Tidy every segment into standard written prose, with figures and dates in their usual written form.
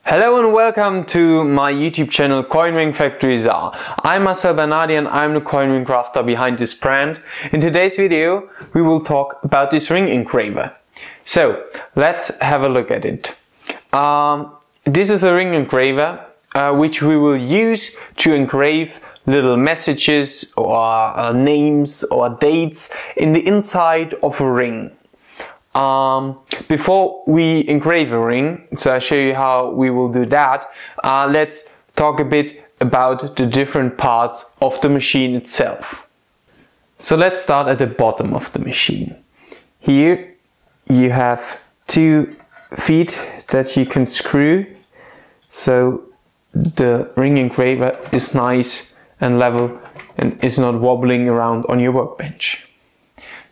Hello and welcome to my YouTube channel Coin Ring Factory Czar. I'm Marcel Bernardi and I'm the coin ring crafter behind this brand. In today's video we will talk about this ring engraver. So let's have a look at it. This is a ring engraver which we will use to engrave little messages or names or dates in the inside of a ring. Before we engrave a ring, so I'll show you how we will do that, let's talk a bit about the different parts of the machine itself. So let's start at the bottom of the machine. Here you have two feet that you can screw, so the ring engraver is nice and level and is not wobbling around on your workbench.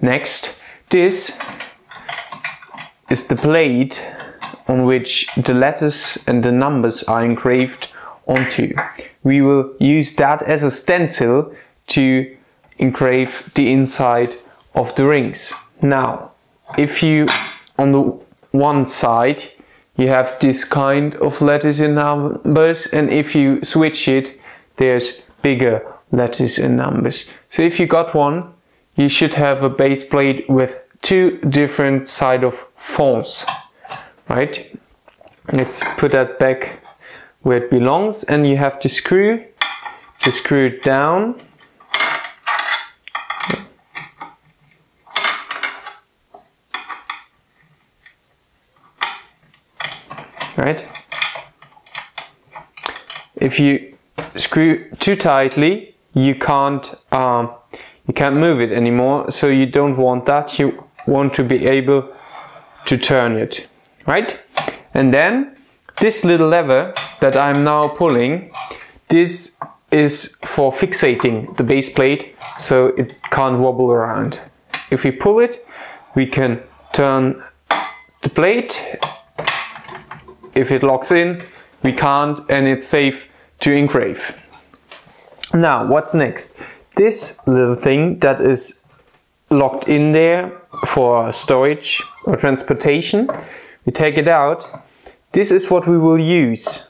Next, this is the plate on which the letters and the numbers are engraved onto. We will use that as a stencil to engrave the inside of the rings. Now, if you, on the one side, you have this kind of letters and numbers, and if you switch it, there's bigger letters and numbers. So if you got one, you should have a base plate with two different side of fonts, right? Let's put that back where it belongs, and you have to screw it down. Right? If you screw too tightly, you can't move it anymore, so you don't want that. You want to be able to turn it, right? And then this little lever that I'm now pulling, this is for fixating the base plate so it can't wobble around. If we pull it, we can turn the plate. If it locks in, we can't, and it's safe to engrave. Now, what's next? This little thing that is locked in there for storage or transportation, we take it out. This is what we will use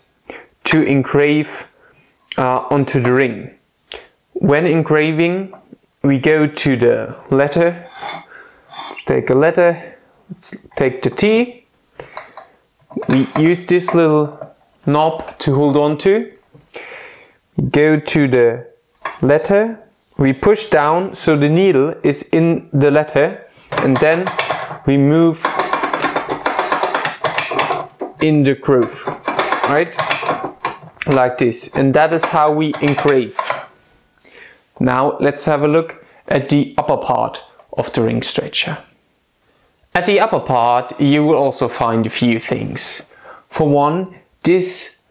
to engrave onto the ring. When engraving, we go to the letter. Let's take a letter. Let's take the T. We use this little knob to hold on to. Go to the letter. We push down so the needle is in the letter, and then we move in the groove, right? Like this. And that is how we engrave. Now let's have a look at the upper part of the ring stretcher. At the upper part you will also find a few things. For one, these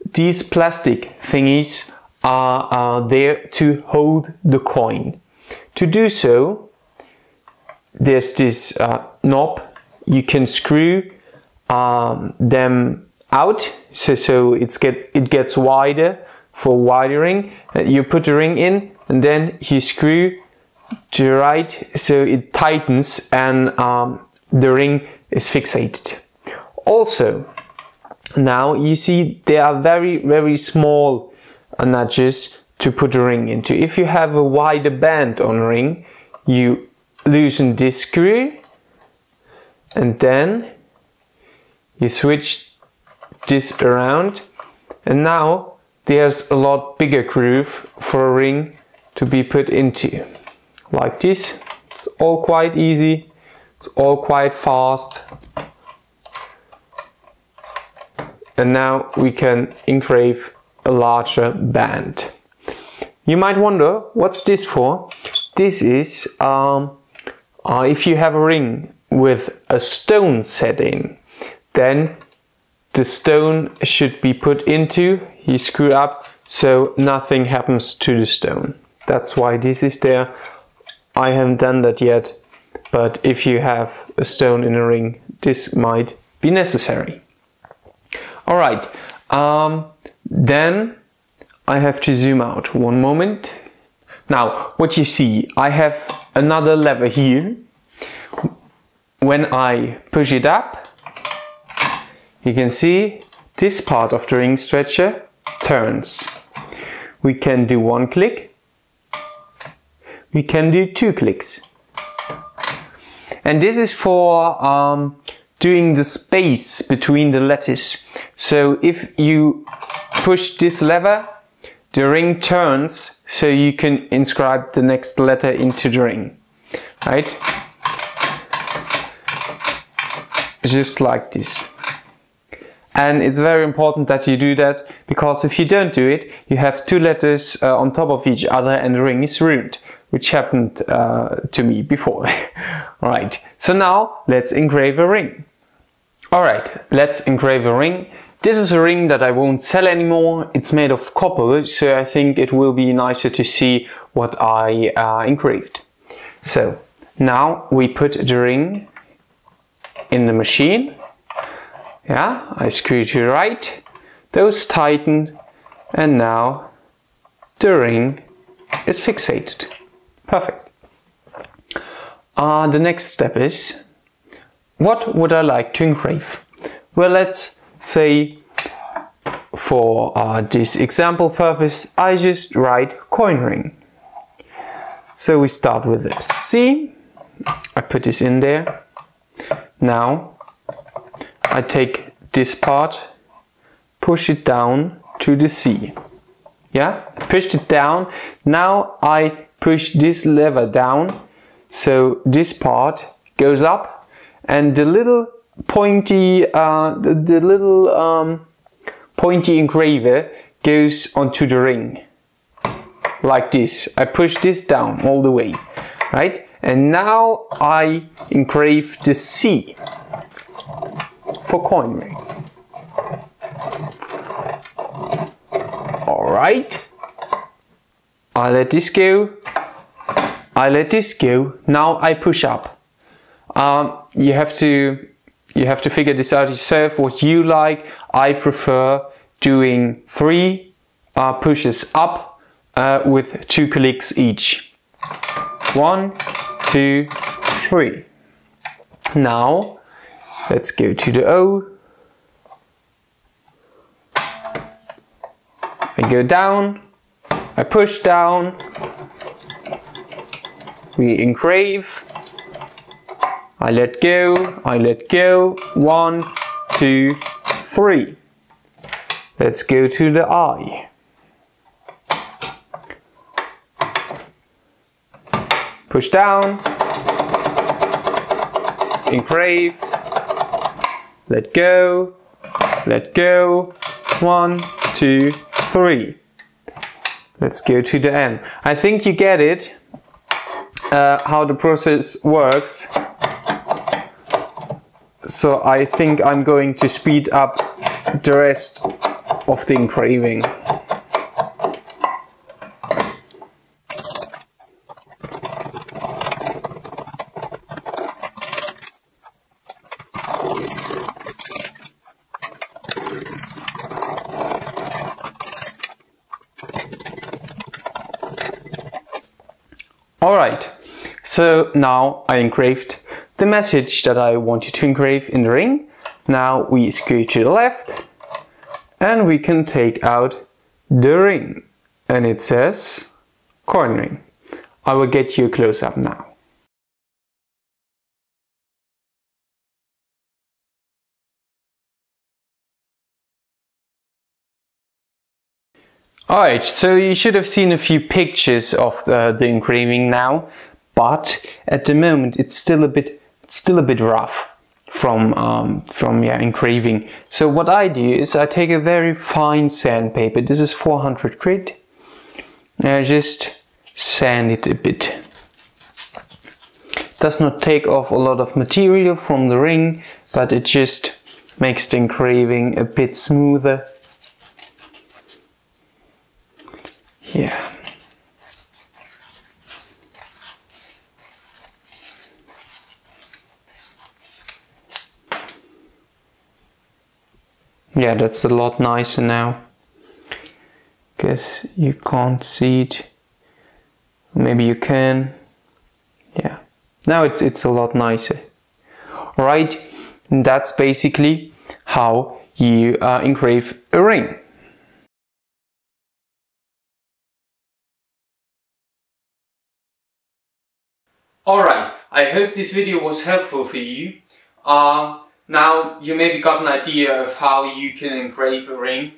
plastic thingies are there to hold the coin. To do so, there's this knob. You can screw them out so it gets wider for wiring. You put the ring in and then you screw to the right so it tightens and the ring is fixated. Also, now you see there are very small nudges to put the ring into. If you have a wider band on a ring, you loosen this screw and then you switch this around, and now there's a lot bigger groove for a ring to be put into. Like this. It's all quite easy, it's all quite fast. And now we can engrave a larger band. You might wonder, what's this for? This is if you have a ring with a stone set in, then the stone should be put into, you screw up so nothing happens to the stone. That's why this is there. I haven't done that yet, but if you have a stone in a ring, this might be necessary. Alright, then I have to zoom out one moment. Now, what you see, I have another lever here. When I push it up, you can see this part of the ring stretcher turns. We can do 1 click, we can do 2 clicks. And this is for doing the space between the letters. So if you push this lever, the ring turns, so you can inscribe the next letter into the ring, right? Just like this. And it's very important that you do that, because if you don't do it, you have 2 letters on top of each other and the ring is ruined, which happened to me before. Right, so now let's engrave a ring. Alright, let's engrave a ring. This is a ring that I won't sell anymore. It's made of copper, so I think it will be nicer to see what I engraved. So now we put the ring in the machine. Yeah, I screw to the right, those tighten, and now the ring is fixated. Perfect. The next step is, what would I like to engrave? Well, let's say for this example purpose, I just write coin ring. So we start with the C. I put this in there. Now I take this part, push it down to the C. Yeah, pushed it down. Now I push this lever down, so this part goes up, and the little pointy, pointy engraver goes onto the ring, like this. I push this down all the way, right? And now I engrave the C for coin ring. Alright, I let this go, I let this go, now I push up. You have to figure this out yourself, what you like. I prefer doing 3 pushes up with 2 clicks each. 1, 2, 3. Now let's go to the O. I go down, I push down, we engrave, I let go, 1, 2, 3. Let's go to the I. Push down, engrave, let go, 1, 2, 3. Let's go to the N. I think you get it, how the process works. So I think I'm going to speed up the rest of the engraving. Alright, so now I engraved the message that I wanted to engrave in the ring. Now we screw to the left and we can take out the ring, and it says coin ring. I will get you a close-up now. Alright, so you should have seen a few pictures of the engraving now, but at the moment it's still a bit rough from engraving. So what I do is I take a very fine sandpaper. This is 400 grit. And I just sand it a bit. Does not take off a lot of material from the ring, but it just makes the engraving a bit smoother. Yeah. Yeah, that's a lot nicer now. Guess you can't see it. Maybe you can. Yeah. Now it's a lot nicer. Right? And that's basically how you engrave a ring. Alright, I hope this video was helpful for you. Now you maybe got an idea of how you can engrave a ring.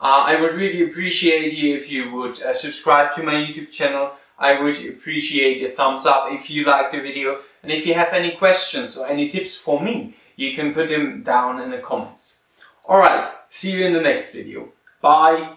I would really appreciate you if you would subscribe to my YouTube channel. I would appreciate a thumbs up if you liked the video, and if you have any questions or any tips for me, you can put them down in the comments. Alright, see you in the next video. Bye!